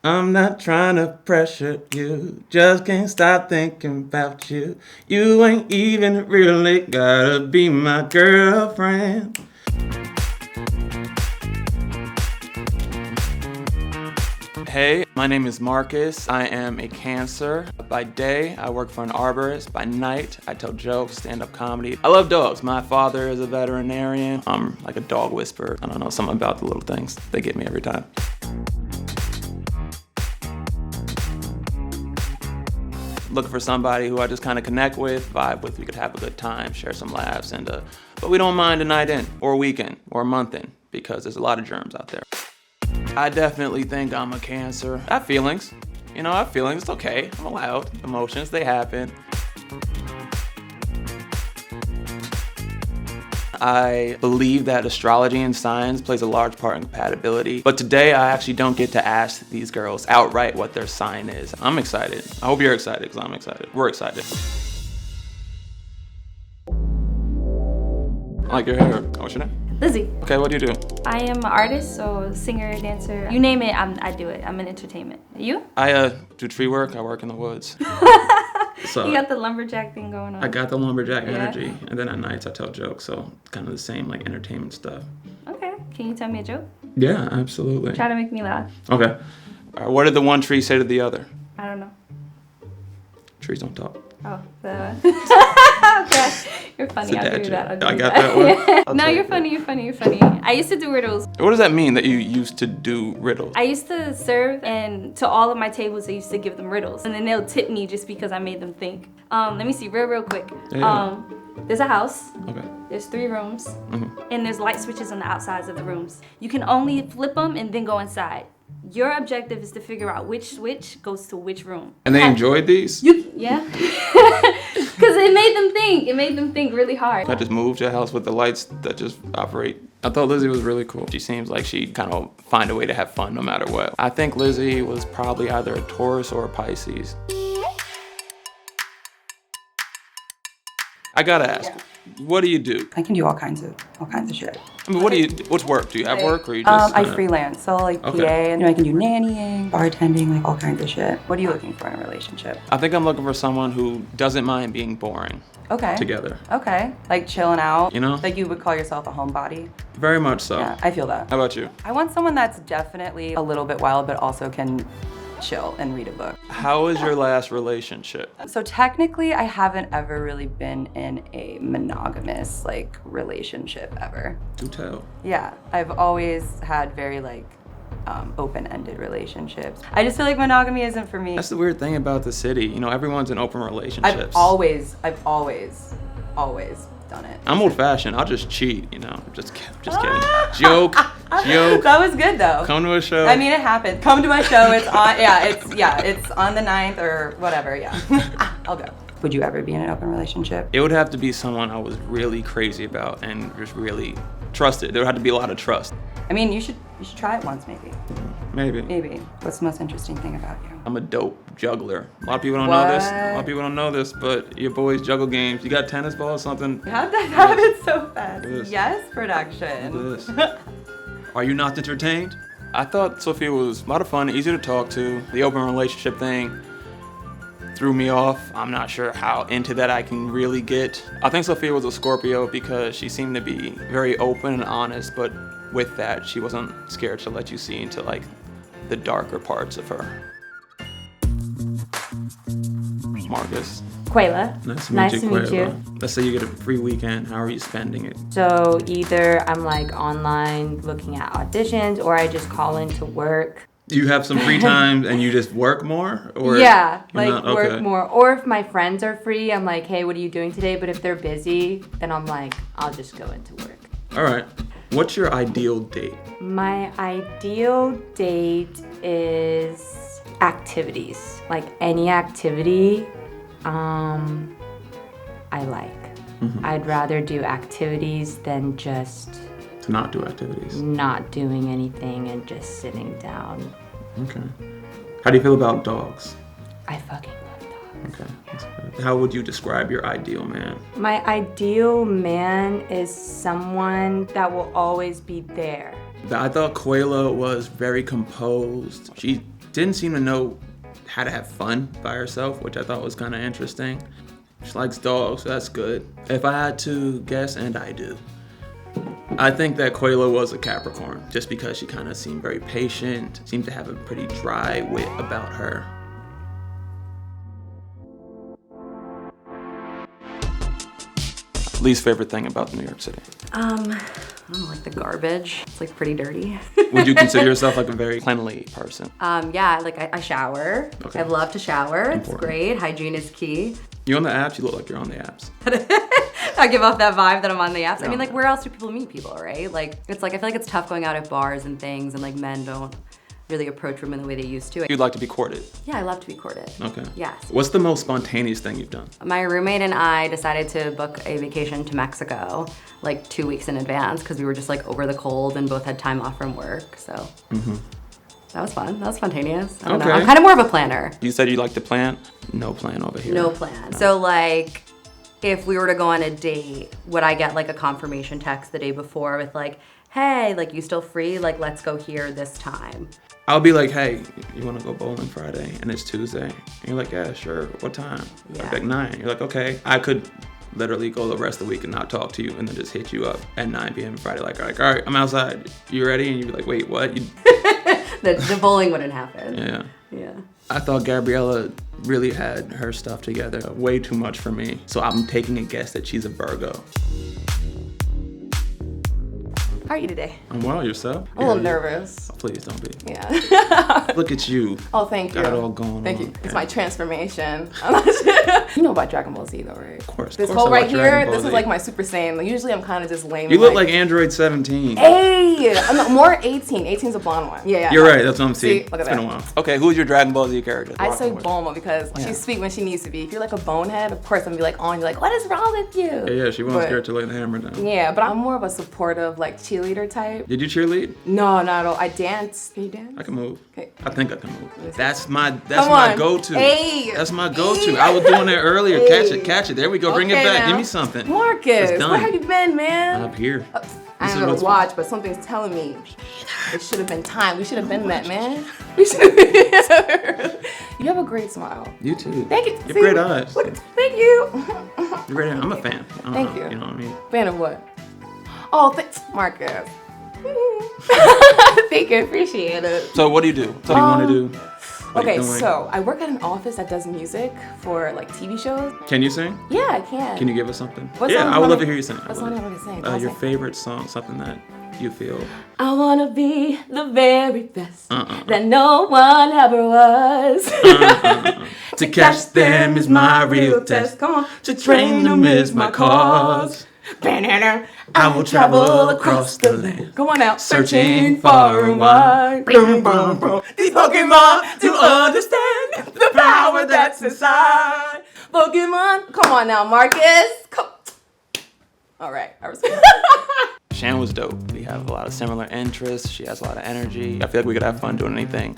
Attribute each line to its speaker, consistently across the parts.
Speaker 1: I'm not trying to pressure you, just can't stop thinking about you. You ain't even really gotta be my girlfriend. Hey, my name is Marcus. I am a Cancer. By day, I work for an arborist. By night, I tell jokes, stand-up comedy. I love dogs. My father is a veterinarian. I'm like a dog whisperer. I don't know, something about the little things. They get me every time. Looking for somebody who I just kind of connect with, vibe with. We could have a good time, share some laughs, but we don't mind a night in, or a weekend, or a month in, because there's a lot of germs out there. I definitely think I'm a Cancer. I have feelings. I have feelings. It's okay. I'm allowed. Emotions, they happen. I believe that astrology and science plays a large part in compatibility. But today, I actually don't get to ask these girls outright what their sign is. I'm excited. I hope you're excited, because I'm excited. We're excited. I like your hair. What's your name?
Speaker 2: Lizzie.
Speaker 1: Okay, what do you do?
Speaker 2: I am an artist, so singer, dancer. You name it, I do it. I'm in entertainment. You?
Speaker 1: I do tree work. I work in the woods. So
Speaker 2: you got the lumberjack thing going on.
Speaker 1: I got the lumberjack energy, and then at nights I tell jokes, so kind of the same like entertainment stuff.
Speaker 2: Okay, can you tell me a joke?
Speaker 1: Yeah, absolutely.
Speaker 2: Try to make me laugh.
Speaker 1: Okay. What did the one tree say to the other?
Speaker 2: I don't know.
Speaker 1: Trees don't talk.
Speaker 2: Oh, okay. You're funny. I'll give you that.
Speaker 1: I got that one.
Speaker 2: No, you're funny. I used to do riddles.
Speaker 1: What does that mean that you used to do riddles?
Speaker 2: I used to serve, and to all of my tables, I used to give them riddles. And then they'll tip me just because I made them think. Let me see, real quick.
Speaker 1: Yeah.
Speaker 2: There's a house.
Speaker 1: Okay.
Speaker 2: There's 3 rooms.
Speaker 1: Mm-hmm.
Speaker 2: And there's light switches on the outsides of the rooms. You can only flip them and then go inside. Your objective is to figure out which switch goes to which room.
Speaker 1: And they enjoyed these?
Speaker 2: Yeah. Because it made them think. It made them think really hard.
Speaker 1: I just moved to a house with the lights that just operate. I thought Lizzie was really cool. She seems like she'd kind of find a way to have fun no matter what. I think Lizzie was probably either a Taurus or a Pisces. I gotta ask, what do you do?
Speaker 3: I can do all kinds of shit.
Speaker 1: I mean, what's work? Do you have work, or you just?
Speaker 3: I freelance, so like PA, and I can do nannying, bartending, like all kinds of shit. What are you looking for in a relationship?
Speaker 1: I think I'm looking for someone who doesn't mind being boring.
Speaker 3: Okay.
Speaker 1: Together.
Speaker 3: Okay. Like chilling out. Like you would call yourself a homebody.
Speaker 1: Very much so.
Speaker 3: Yeah, I feel that.
Speaker 1: How about you?
Speaker 3: I want someone that's definitely a little bit wild, but also can chill and read a book.
Speaker 1: How was your last relationship?
Speaker 3: So technically, I haven't ever really been in a monogamous like relationship ever.
Speaker 1: Do tell.
Speaker 3: Yeah, I've always had very like open-ended relationships. I just feel like monogamy isn't for me.
Speaker 1: That's the weird thing about the city. Everyone's in open relationships.
Speaker 3: I've always done it.
Speaker 1: I'm old-fashioned. I'll just cheat. Just kidding. Joke.
Speaker 3: That was good though.
Speaker 1: Come to a show.
Speaker 3: I mean, it happened. Come to my show. It's on. It's on the 9th or whatever. Yeah, I'll go. Would you ever be in an open relationship?
Speaker 1: It would have to be someone I was really crazy about and just really trusted. There would have to be a lot of trust.
Speaker 3: I mean, you should try it once, maybe.
Speaker 1: Maybe.
Speaker 3: What's the most interesting thing about you?
Speaker 1: I'm a dope juggler. A lot of people don't know this. But your boys juggle games. You got tennis balls, something?
Speaker 3: How'd that happen so fast? Yes, production.
Speaker 1: Are you not entertained? I thought Sophia was a lot of fun, easy to talk to. The open relationship thing threw me off. I'm not sure how into that I can really get. I think Sophia was a Scorpio because she seemed to be very open and honest, but with that, she wasn't scared to let you see into like the darker parts of her. Marcus.
Speaker 2: Quayla.
Speaker 1: Nice to meet you. Let's say you get a free weekend. How are you spending it?
Speaker 4: So either I'm like online looking at auditions, or I just call in to work.
Speaker 1: Do you have some free time and you just work more? Or
Speaker 4: yeah, like work more. Or if my friends are free, I'm like, hey, what are you doing today? But if they're busy, then I'm like, I'll just go into work.
Speaker 1: All right. What's your ideal date?
Speaker 4: My ideal date is activities. Like any activity I like. Mm-hmm. I'd rather do activities than just
Speaker 1: to not do activities.
Speaker 4: Not doing anything and just sitting down.
Speaker 1: Okay. How do you feel about dogs?
Speaker 4: I fucking love dogs.
Speaker 1: Okay. That's good. How would you describe your ideal man?
Speaker 4: My ideal man is someone that will always be there.
Speaker 1: I thought Quayla was very composed. She didn't seem to know how to have fun by herself, which I thought was kind of interesting. She likes dogs, so that's good. If I had to guess, and I do, I think that Quayla was a Capricorn, just because she kind of seemed very patient, seemed to have a pretty dry wit about her. Least favorite thing about New York City?
Speaker 3: I don't know, like the garbage. It's like pretty dirty.
Speaker 1: Would you consider yourself like a very cleanly person?
Speaker 3: Yeah, like I shower.
Speaker 1: Okay.
Speaker 3: I love to shower. It's
Speaker 1: Important.
Speaker 3: great. Hygiene is key.
Speaker 1: You on the apps? You look like you're on the apps.
Speaker 3: I give off that vibe that I'm on the apps. I mean,
Speaker 1: No.
Speaker 3: like, where else do people meet people, right? Like, it's like, I feel like it's tough going out at bars and things, and like men don't really approach women the way they used to.
Speaker 1: You'd like to be courted?
Speaker 3: Yeah, I love to be courted.
Speaker 1: Okay.
Speaker 3: Yes.
Speaker 1: What's the most spontaneous thing you've done?
Speaker 3: My roommate and I decided to book a vacation to Mexico like 2 weeks in advance because we were just like over the cold and both had time off from work. So that was fun. That was spontaneous. I don't know.
Speaker 1: Okay.
Speaker 3: I'm kind of more of a planner.
Speaker 1: You said you like to plan? No plan over here.
Speaker 3: No plan. So like, if we were to go on a date, would I get like a confirmation text the day before with like, hey, like you still free? Like, let's go here this time.
Speaker 1: I'll be like, hey, you want to go bowling Friday? And it's Tuesday. And you're like, yeah, sure. What time?
Speaker 3: Yeah.
Speaker 1: Like 9. You're like, okay. I could literally go the rest of the week and not talk to you and then just hit you up at 9 p.m. Friday. Like, all right, I'm outside. You ready? And you'd be like, wait, what?
Speaker 3: The bowling wouldn't happen.
Speaker 1: Yeah.
Speaker 3: Yeah.
Speaker 1: I thought Gabriella really had her stuff together. Way too much for me. So I'm taking a guess that she's a Virgo.
Speaker 5: How are you today?
Speaker 1: I'm well, yourself?
Speaker 5: I'm a little nervous.
Speaker 1: Please don't be.
Speaker 5: Yeah.
Speaker 1: Look at you.
Speaker 5: Oh, thank you.
Speaker 1: Got it all going
Speaker 5: Thank
Speaker 1: on.
Speaker 5: you. It's
Speaker 1: Yeah.
Speaker 5: my transformation. You know about Dragon Ball Z though, right?
Speaker 1: Of course.
Speaker 5: This
Speaker 1: I
Speaker 5: whole right
Speaker 1: watch Dragon
Speaker 5: here,
Speaker 1: Ball
Speaker 5: this
Speaker 1: Z.
Speaker 5: is like my Super Saiyan. Like, usually I'm kind of just lame.
Speaker 1: You look like Android 17.
Speaker 5: Hey, I'm not, more 18. 18's a blonde one. Yeah, yeah.
Speaker 1: You're right, that's what I'm seeing.
Speaker 5: See, look at
Speaker 1: It's been
Speaker 5: that.
Speaker 1: a while. Okay, who's your Dragon Ball Z character?
Speaker 5: I say
Speaker 1: Rocking with?
Speaker 5: Bulma because she's sweet when she needs to be. If you're like a bonehead, of course I'm gonna be like on you, like, what is wrong with you?
Speaker 1: Yeah, she wasn't
Speaker 5: But-
Speaker 1: scared to lay the hammer down.
Speaker 5: Yeah, but I'm more of a supportive, like cheerleader type.
Speaker 1: Did you cheerlead?
Speaker 5: No, not at all. I dance. Can you dance?
Speaker 1: I can move.
Speaker 5: Okay.
Speaker 1: I think I can move.
Speaker 5: Listen.
Speaker 1: That's my
Speaker 5: Come
Speaker 1: my
Speaker 5: on.
Speaker 1: go-to.
Speaker 5: Hey.
Speaker 1: That's my go-to. I was doing it earlier.
Speaker 5: Hey.
Speaker 1: Catch it. There we go. Bring it
Speaker 5: Okay,
Speaker 1: back.
Speaker 5: now.
Speaker 1: Give me something.
Speaker 5: Marcus,
Speaker 1: It's done.
Speaker 5: where have you been, man?
Speaker 1: Up here.
Speaker 5: I
Speaker 1: This
Speaker 5: ain't
Speaker 1: is
Speaker 5: gonna
Speaker 1: what's-
Speaker 5: watch, but something's telling me it should have been time. We should have been that, man. We should have been. You have a great smile.
Speaker 1: You too.
Speaker 5: Thank you.
Speaker 1: You have
Speaker 5: See?
Speaker 1: great eyes.
Speaker 5: Look, thank you.
Speaker 1: You're great. I'm a fan.
Speaker 5: Thank you.
Speaker 1: You know what I mean?
Speaker 5: Fan of what? Oh, thanks, Marcus. Thank you. Appreciate it.
Speaker 1: So what do you do? What do you want to do? What are you
Speaker 5: Okay,
Speaker 1: doing?
Speaker 5: so I work at an office that does music for like TV shows.
Speaker 1: Can you sing?
Speaker 5: Yeah, I can.
Speaker 1: Can you give us something?
Speaker 5: What
Speaker 1: Yeah,
Speaker 5: song
Speaker 1: I
Speaker 5: you
Speaker 1: would
Speaker 5: want
Speaker 1: love
Speaker 5: me-
Speaker 1: to hear you sing.
Speaker 5: What song do you want me to sing? Can I
Speaker 1: Your
Speaker 5: sing?
Speaker 1: favorite song, something that you feel.
Speaker 5: I wanna be the very best
Speaker 1: Uh-uh.
Speaker 5: that no one ever was.
Speaker 1: To catch them is my real test.
Speaker 5: Come on.
Speaker 1: To train them is my cause. I will travel across the land,
Speaker 5: Come on now.
Speaker 1: searching far and wide.
Speaker 5: Boom, boom, boom. These Pokemon to understand the power that's inside. Pokemon. Come on now, Marcus. Come. All right. I respect.
Speaker 1: Shan was dope. We have a lot of similar interests. She has a lot of energy. I feel like we could have fun doing anything.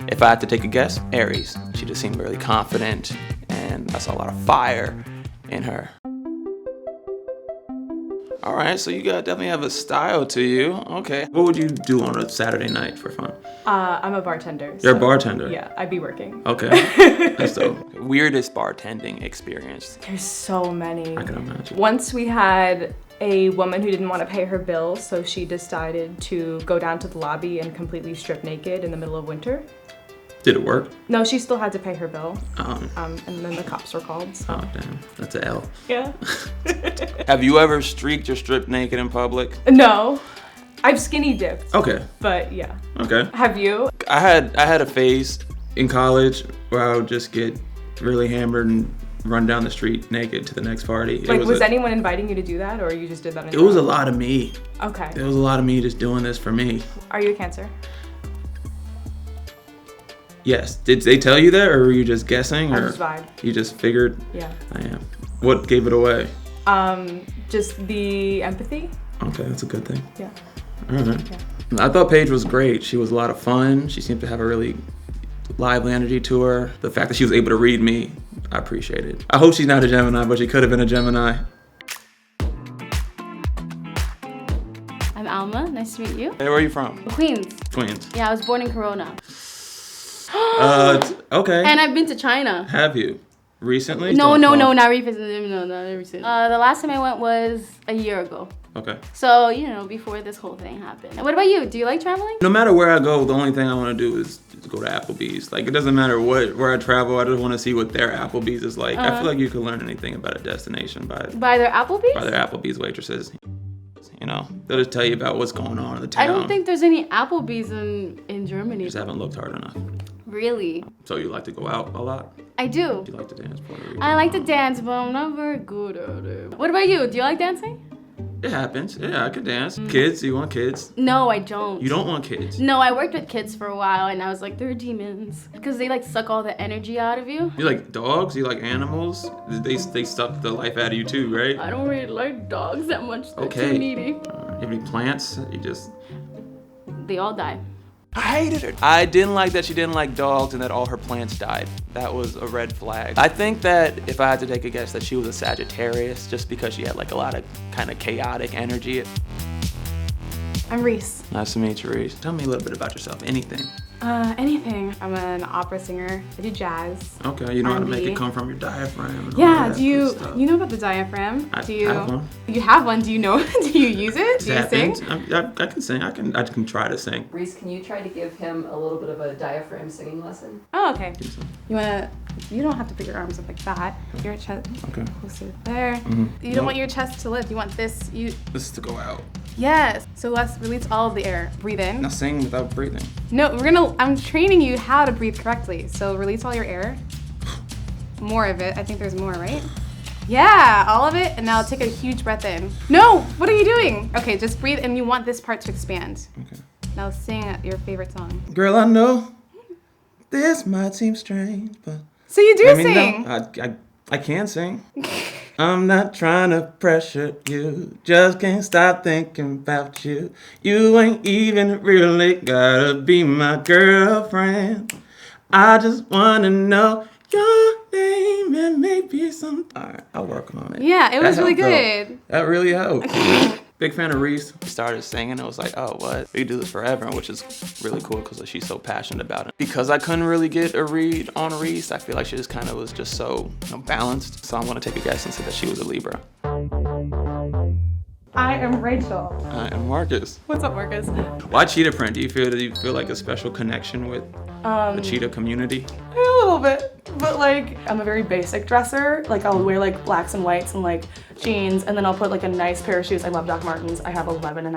Speaker 1: If I had to take a guess, Aries. She just seemed really confident, and I saw a lot of fire in her. All right, so you definitely have a style to you. Okay. What would you do on a Saturday night for fun?
Speaker 6: I'm a bartender.
Speaker 1: You're a
Speaker 6: so,
Speaker 1: bartender?
Speaker 6: Yeah, I'd be working.
Speaker 1: Okay. That's dope. Weirdest bartending experience.
Speaker 6: There's so many.
Speaker 1: I can imagine.
Speaker 6: Once we had a woman who didn't want to pay her bill, so she decided to go down to the lobby and completely strip naked in the middle of winter.
Speaker 1: Did it work?
Speaker 6: No, she still had to pay her bill.
Speaker 1: Um,
Speaker 6: And then the cops were called. So.
Speaker 1: oh, damn. That's an L.
Speaker 6: Yeah.
Speaker 1: Have you ever streaked or stripped naked in public?
Speaker 6: No, I've skinny dipped,
Speaker 1: Okay.
Speaker 6: but yeah.
Speaker 1: Okay.
Speaker 6: Have you?
Speaker 1: I had a phase in college where I would just get really hammered and run down the street naked to the next party.
Speaker 6: Like, was anyone inviting you to do that, or you just did that on
Speaker 1: It
Speaker 6: your
Speaker 1: was a
Speaker 6: own?
Speaker 1: lot of me.
Speaker 6: Okay.
Speaker 1: It was a lot of me just doing this for me.
Speaker 6: Are you a Cancer?
Speaker 1: Yes. Did they tell you that, or were you just guessing,
Speaker 6: I
Speaker 1: or
Speaker 6: just vibe.
Speaker 1: you just figured?
Speaker 6: Yeah.
Speaker 1: I am. What gave it away?
Speaker 6: Just the empathy.
Speaker 1: Okay, that's a good thing.
Speaker 6: Yeah.
Speaker 1: All right. I thought Paige was great. She was a lot of fun. She seemed to have a really lively energy to her. The fact that she was able to read me, I appreciate it. I hope she's not a Gemini, but she could have been a Gemini.
Speaker 2: I'm Alma. Nice to meet you.
Speaker 1: Hey, where are you from?
Speaker 2: Queens.
Speaker 1: Queens.
Speaker 2: Yeah, I was born in Corona.
Speaker 1: Okay.
Speaker 7: And I've been to China.
Speaker 1: Have you? Recently?
Speaker 7: No,
Speaker 1: Don't call.
Speaker 7: not recently. No, not recently. The last time I went was a year ago.
Speaker 1: Okay.
Speaker 7: So, before this whole thing happened. What about you? Do you like traveling?
Speaker 1: No matter where I go, the only thing I want to do is go to Applebee's. Like, it doesn't matter where I travel. I just want to see what their Applebee's is like. I feel like you can learn anything about a destination
Speaker 7: By their Applebee's?
Speaker 1: by their Applebee's waitresses. They'll just tell you about what's going on in the town.
Speaker 7: I don't think there's any Applebee's in Germany.
Speaker 1: You just haven't looked hard enough.
Speaker 7: Really?
Speaker 1: So you like to go out a lot?
Speaker 7: I do.
Speaker 1: Do you like to dance? Puerto Rico?
Speaker 7: I like to dance, but I'm not very good at it. What about you? Do you like dancing?
Speaker 1: It happens. Yeah, I could dance. Kids? You want kids?
Speaker 7: No, I don't.
Speaker 1: You don't want kids?
Speaker 7: No, I worked with kids for a while, and I was like, they're demons. Because they, suck all the energy out of you.
Speaker 1: You like dogs? You like animals? They suck the life out of you too, right?
Speaker 7: I don't really like dogs that much. They're
Speaker 1: Okay.
Speaker 7: too needy.
Speaker 1: You have any plants?
Speaker 7: They all die.
Speaker 1: I hated her. I didn't like that she didn't like dogs and that all her plants died. That was a red flag. I think that if I had to take a guess that she was a Sagittarius just because she had a lot of kind of chaotic energy.
Speaker 6: I'm Reese.
Speaker 1: Nice to meet you, Reese. Tell me a little bit about yourself. Anything.
Speaker 6: Anything. I'm an opera singer. I do jazz.
Speaker 1: Okay, you know how to make
Speaker 6: R&B.
Speaker 1: it come from your diaphragm. And all
Speaker 6: Yeah,
Speaker 1: that
Speaker 6: do you
Speaker 1: good stuff.
Speaker 6: you know about the diaphragm?
Speaker 1: I
Speaker 6: Do you
Speaker 1: have one.
Speaker 6: You have one. Do you know do you use it? Do you sing?
Speaker 1: I can sing. I can try to sing.
Speaker 3: Reese, can you try to give him a little bit of a diaphragm singing lesson?
Speaker 6: Oh, okay. You don't have to put your arms up like that. Your chest
Speaker 1: Okay.
Speaker 6: closer there.
Speaker 1: Mm-hmm.
Speaker 6: You don't want your chest to lift. You want this.
Speaker 1: This is to go out.
Speaker 6: Yes. So let's release all of the air. Breathe in.
Speaker 1: Now sing without breathing.
Speaker 6: No, I'm training you how to breathe correctly. So release all your air. More of it. I think there's more, right? Yeah, all of it. And now take a huge breath in. No, what are you doing? Okay, just breathe and you want this part to expand.
Speaker 1: Okay.
Speaker 6: Now sing your favorite song.
Speaker 1: Girl, I know this might seem strange, but
Speaker 6: So you do
Speaker 1: I mean,
Speaker 6: sing.
Speaker 1: no, I can sing. I'm not trying to pressure you, just can't stop thinking about you. You ain't even really gotta be my girlfriend. I just wanna know your name and maybe some. Alright, I'll work on it.
Speaker 6: Yeah, it was
Speaker 1: That
Speaker 6: really
Speaker 1: helped,
Speaker 6: good.
Speaker 1: though. That really helped. Big fan of Reese. Started singing, it was like, oh, what? We do this forever, which is really cool because she's so passionate about it. Because I couldn't really get a read on Reese, I feel like she just kind of was just so balanced. So I'm gonna take a guess and say that she was a Libra.
Speaker 6: I am Rachel.
Speaker 1: I am Marcus.
Speaker 6: What's up, Marcus?
Speaker 1: Why cheetah print? Do you feel like a special connection with the cheetah community?
Speaker 6: A little bit, but I'm a very basic dresser. I'll wear blacks and whites and jeans, and then I'll put a nice pair of shoes. I love Doc Martens. I have 11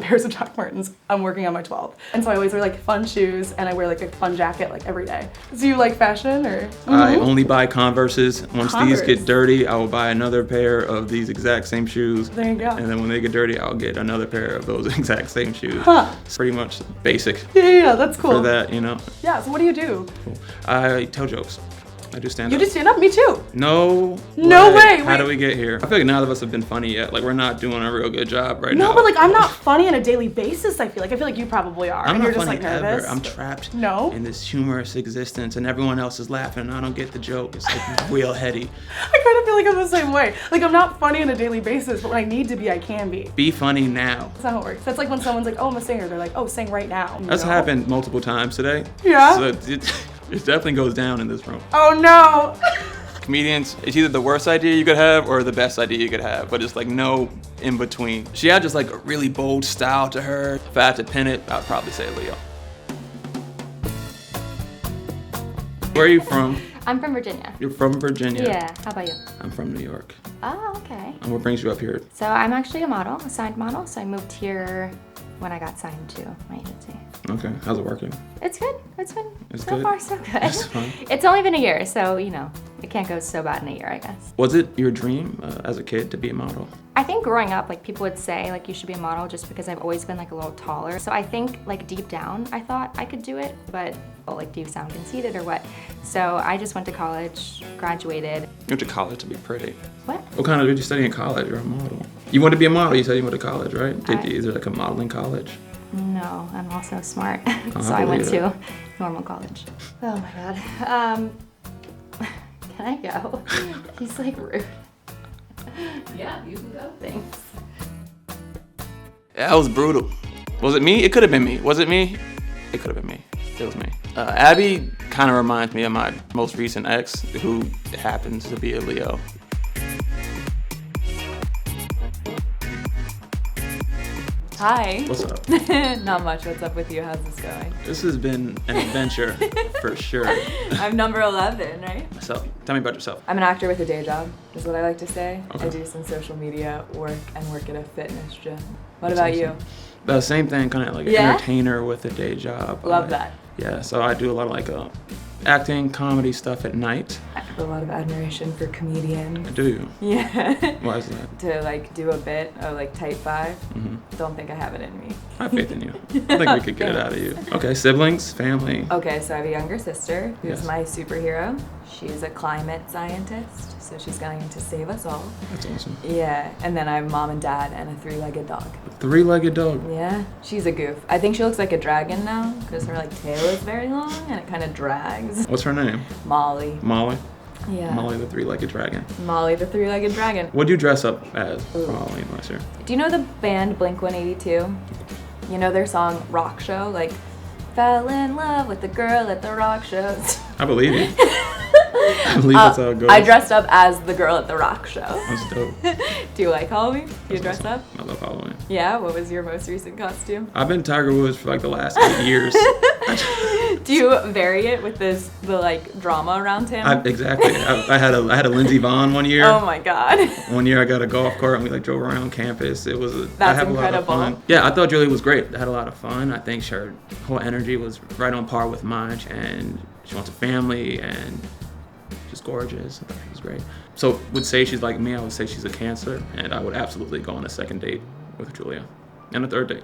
Speaker 6: pairs of Doc Martens. I'm working on my 12th. And so I always wear fun shoes, and I wear a fun jacket every day. Do you like fashion or?
Speaker 1: I only buy Converses. Once
Speaker 6: Converse.
Speaker 1: these get dirty, I will buy another pair of these exact same shoes.
Speaker 6: There you go.
Speaker 1: And then when they get dirty, I'll get another pair of those exact same shoes.
Speaker 6: Huh.
Speaker 1: It's pretty much basic
Speaker 6: Yeah, that's cool.
Speaker 1: for that,
Speaker 6: Yeah, so what do you do?
Speaker 1: I tell jokes. I do stand
Speaker 6: You
Speaker 1: up.
Speaker 6: do stand up? Me too.
Speaker 1: No
Speaker 6: way,
Speaker 1: How
Speaker 6: wait.
Speaker 1: do we get here? I feel like none of us have been funny yet. We're not doing a real good job right now.
Speaker 6: No, but I'm not funny on a daily basis, I feel like you probably are.
Speaker 1: I'm
Speaker 6: and
Speaker 1: not
Speaker 6: you're just
Speaker 1: funny
Speaker 6: nervous.
Speaker 1: ever. I'm trapped
Speaker 6: No?
Speaker 1: in this humorous existence and everyone else is laughing and I don't get the joke. It's real heady.
Speaker 6: I kind of feel like I'm the same way. I'm not funny on a daily basis, but when I need to be, I can be.
Speaker 1: Be funny now.
Speaker 6: That's not how it works. That's like when someone's like, oh, I'm a singer. They're like, oh, sing right now.
Speaker 1: That's happened multiple times today.
Speaker 6: Yeah?
Speaker 1: So it definitely goes down in this room.
Speaker 6: Oh, no.
Speaker 1: Comedians, it's either the worst idea you could have or the best idea you could have, but it's no in between. She had just a really bold style to her. If I had to pin it, I'd probably say Leo. Where are you from?
Speaker 2: I'm from Virginia.
Speaker 1: You're from Virginia.
Speaker 2: Yeah. How about you?
Speaker 1: I'm from New York.
Speaker 2: Oh, okay.
Speaker 1: And what brings you up here?
Speaker 2: So I'm actually a model, a signed model. So I moved here when I got signed to my agency.
Speaker 1: Okay, how's it working?
Speaker 2: It's good. It's been
Speaker 1: It's
Speaker 2: so
Speaker 1: good?
Speaker 2: far so good.
Speaker 1: It's fun.
Speaker 2: It's only been a year, so it can't go so bad in a year, I guess.
Speaker 1: Was it your dream as a kid to be a model?
Speaker 2: I think growing up, people would say you should be a model just because I've always been a little taller. So I think deep down, I thought I could do it, but do you sound conceited or what? So I just went to college, graduated.
Speaker 1: You went to college to be pretty.
Speaker 2: What?
Speaker 1: What kind of did you study in college? You're a model. You wanted to be a model. You said you went to college, right? Is there a modeling college?
Speaker 2: No, I'm also smart.
Speaker 1: Oh,
Speaker 2: so
Speaker 1: I
Speaker 2: I went
Speaker 1: believe
Speaker 2: to normal college. Oh my God. Can I go? He's rude.
Speaker 3: Yeah, you can go.
Speaker 2: Thanks.
Speaker 1: Yeah, that was brutal. Was it me? It could have been me. Was it me? It could have been me. It was me. Abby kind of reminds me of my most recent ex, who happens to be a Leo.
Speaker 8: Hi.
Speaker 1: What's up?
Speaker 8: Not much. What's up with you? How's this going?
Speaker 1: This has been an adventure for sure.
Speaker 8: I'm number 11, right?
Speaker 1: So, tell me about yourself.
Speaker 8: I'm an actor with a day job, is what I like to say.
Speaker 1: Okay.
Speaker 8: I do some social media work and work at a fitness gym. What about you?
Speaker 1: The same thing, kind of like an
Speaker 8: Yeah?
Speaker 1: entertainer with a day job.
Speaker 8: Love that.
Speaker 1: Yeah, so I do a lot of like acting, comedy stuff at night.
Speaker 8: I have a lot of admiration for comedians.
Speaker 1: Do you?
Speaker 8: Yeah.
Speaker 1: Why is that?
Speaker 8: To like do a bit of like type 5.
Speaker 1: Mm-hmm.
Speaker 8: Don't think I have it in me.
Speaker 1: I have faith in you. I think we could get it out of you. Okay, siblings, family.
Speaker 8: Okay, so I have a younger sister who's
Speaker 1: Yes.
Speaker 8: my superhero. She's a climate scientist, so she's going to save us all.
Speaker 1: That's awesome.
Speaker 8: Yeah, and then I have mom and dad and a 3-legged dog.
Speaker 1: Three-legged dog.
Speaker 8: Yeah, she's a goof. I think she looks like a dragon now because her like tail is very long and it kind of drags.
Speaker 1: What's her name?
Speaker 8: Molly.
Speaker 1: Molly?
Speaker 8: Yeah.
Speaker 1: Molly the three-legged dragon.
Speaker 8: Molly the 3-legged dragon.
Speaker 1: What'd you dress up as for Halloween last year?
Speaker 8: Do you know the band Blink-182? You know their song Rock Show? Like, fell in love with the girl at the rock shows.
Speaker 1: I believe you. I believe that's how it goes.
Speaker 8: I dressed up as the girl at the rock show.
Speaker 1: That's dope.
Speaker 8: Do you like Halloween? Do you dress up?
Speaker 1: I love Halloween.
Speaker 8: Yeah, what was your most recent costume?
Speaker 1: I've been Tiger Woods for like the last 8 years.
Speaker 8: Do you vary it with the like drama around him?
Speaker 1: Exactly. I had a Lindsey Vonn one year.
Speaker 8: Oh my god.
Speaker 1: One year I got a golf cart and we like drove around campus. It was I
Speaker 8: That's
Speaker 1: had a lot of
Speaker 8: incredible.
Speaker 1: fun. Yeah, I thought Julie was great. I had a lot of fun. I think her whole energy was right on par with mine, and she wants a family and she's gorgeous. I thought she was great. So would say she's like me. I would say she's a Cancer, and I would absolutely go on a second date with Julia and a third date.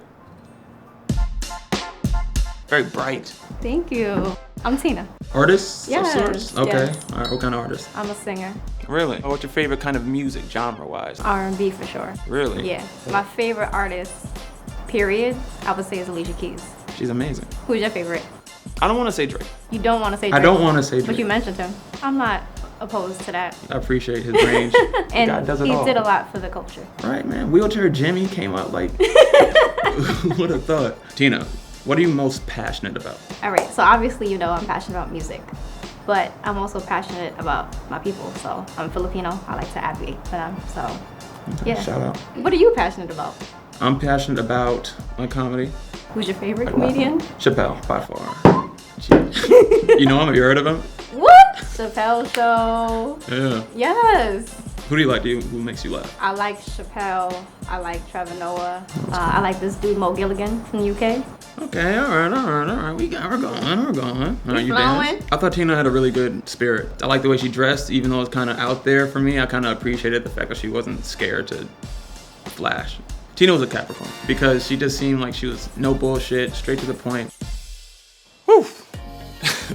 Speaker 1: Very bright.
Speaker 7: Thank you. I'm Tina.
Speaker 1: Artist
Speaker 7: Yes,
Speaker 1: of sorts? Okay.
Speaker 7: yes.
Speaker 1: All right. What kind of artist?
Speaker 7: I'm a singer.
Speaker 1: Really? What's your favorite kind of music, genre-wise?
Speaker 7: R&B for sure.
Speaker 1: Really?
Speaker 7: Yeah. My favorite artist, period, I would say is Alicia Keys.
Speaker 1: She's amazing.
Speaker 7: Who's your favorite?
Speaker 1: I don't want to say Drake.
Speaker 7: You don't want to say
Speaker 1: I
Speaker 7: Drake.
Speaker 1: don't want to say
Speaker 7: But
Speaker 1: Drake.
Speaker 7: you mentioned him. I'm not opposed to that.
Speaker 1: I appreciate his range.
Speaker 7: And
Speaker 1: God does it
Speaker 7: he
Speaker 1: all.
Speaker 7: did a lot for the culture.
Speaker 1: Right, man. Wheelchair Jimmy came out like, who would have thought? Tina, what are you most passionate about?
Speaker 7: All right, so obviously you know I'm passionate about music, but I'm also passionate about my people. So I'm Filipino. I like to advocate for them. So yeah.
Speaker 1: Shout out.
Speaker 7: What are you passionate about?
Speaker 1: I'm passionate about my comedy.
Speaker 7: Who's your favorite comedian?
Speaker 1: Chappelle, by far. Jeez. You know him? Have you heard of him?
Speaker 7: What? Chappelle Show.
Speaker 1: Yeah.
Speaker 7: Yes.
Speaker 1: Who do you like? Who makes you laugh?
Speaker 7: I like Chappelle. I like Trevor Noah. I like this dude Mo Gilligan from the UK.
Speaker 1: Okay, all right. We're going. All right, you
Speaker 7: flowing.
Speaker 1: dance. I thought Tina had a really good spirit. I like the way she dressed, even though it's kind of out there for me. I kind of appreciated the fact that she wasn't scared to flash. Tina was a Capricorn because she just seemed like she was no bullshit, straight to the point. Whew.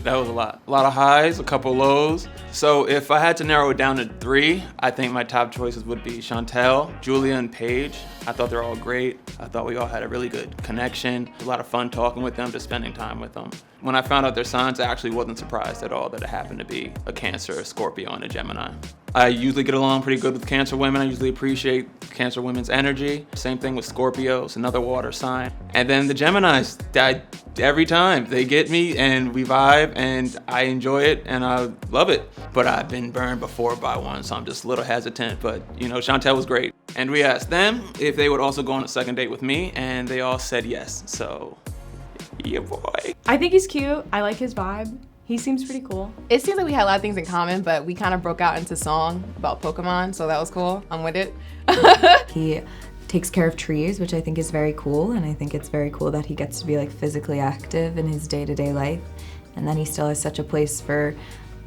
Speaker 1: That was a lot. A lot of highs, a couple lows. So if I had to narrow it down to 3, I think my top choices would be Chantel, Julia, and Paige. I thought they're all great. I thought we all had a really good connection. A lot of fun talking with them, just spending time with them. When I found out their signs, I actually wasn't surprised at all that it happened to be a Cancer, a Scorpio, and a Gemini. I usually get along pretty good with Cancer women. I usually appreciate Cancer women's energy. Same thing with Scorpios, another water sign. And then the Geminis, every time they get me and we vibe and I enjoy it and I love it. But I've been burned before by one, so I'm just a little hesitant. But you know, Chantel was great. And we asked them if they would also go on a second date with me, and they all said yes. So, yeah, boy.
Speaker 5: I think he's cute. I like his vibe. He seems pretty cool. It seems like we had a lot of things in common, but we kind of broke out into song about Pokemon, so that was cool. I'm with it.
Speaker 9: He takes care of trees, which I think is very cool, and I think it's very cool that he gets to be like physically active in his day-to-day life, and then he still has such a place for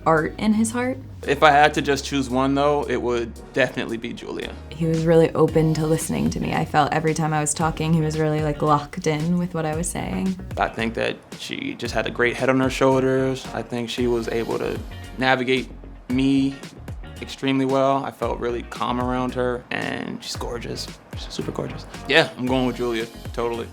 Speaker 9: art in his heart.
Speaker 1: If I had to just choose one though, it would definitely be Julia.
Speaker 9: He was really open to listening to me. I felt every time I was talking, he was really like locked in with what I was saying.
Speaker 1: I think that she just had a great head on her shoulders. I think she was able to navigate me extremely well. I felt really calm around her, and she's gorgeous. She's super gorgeous. Yeah, I'm going with Julia, totally.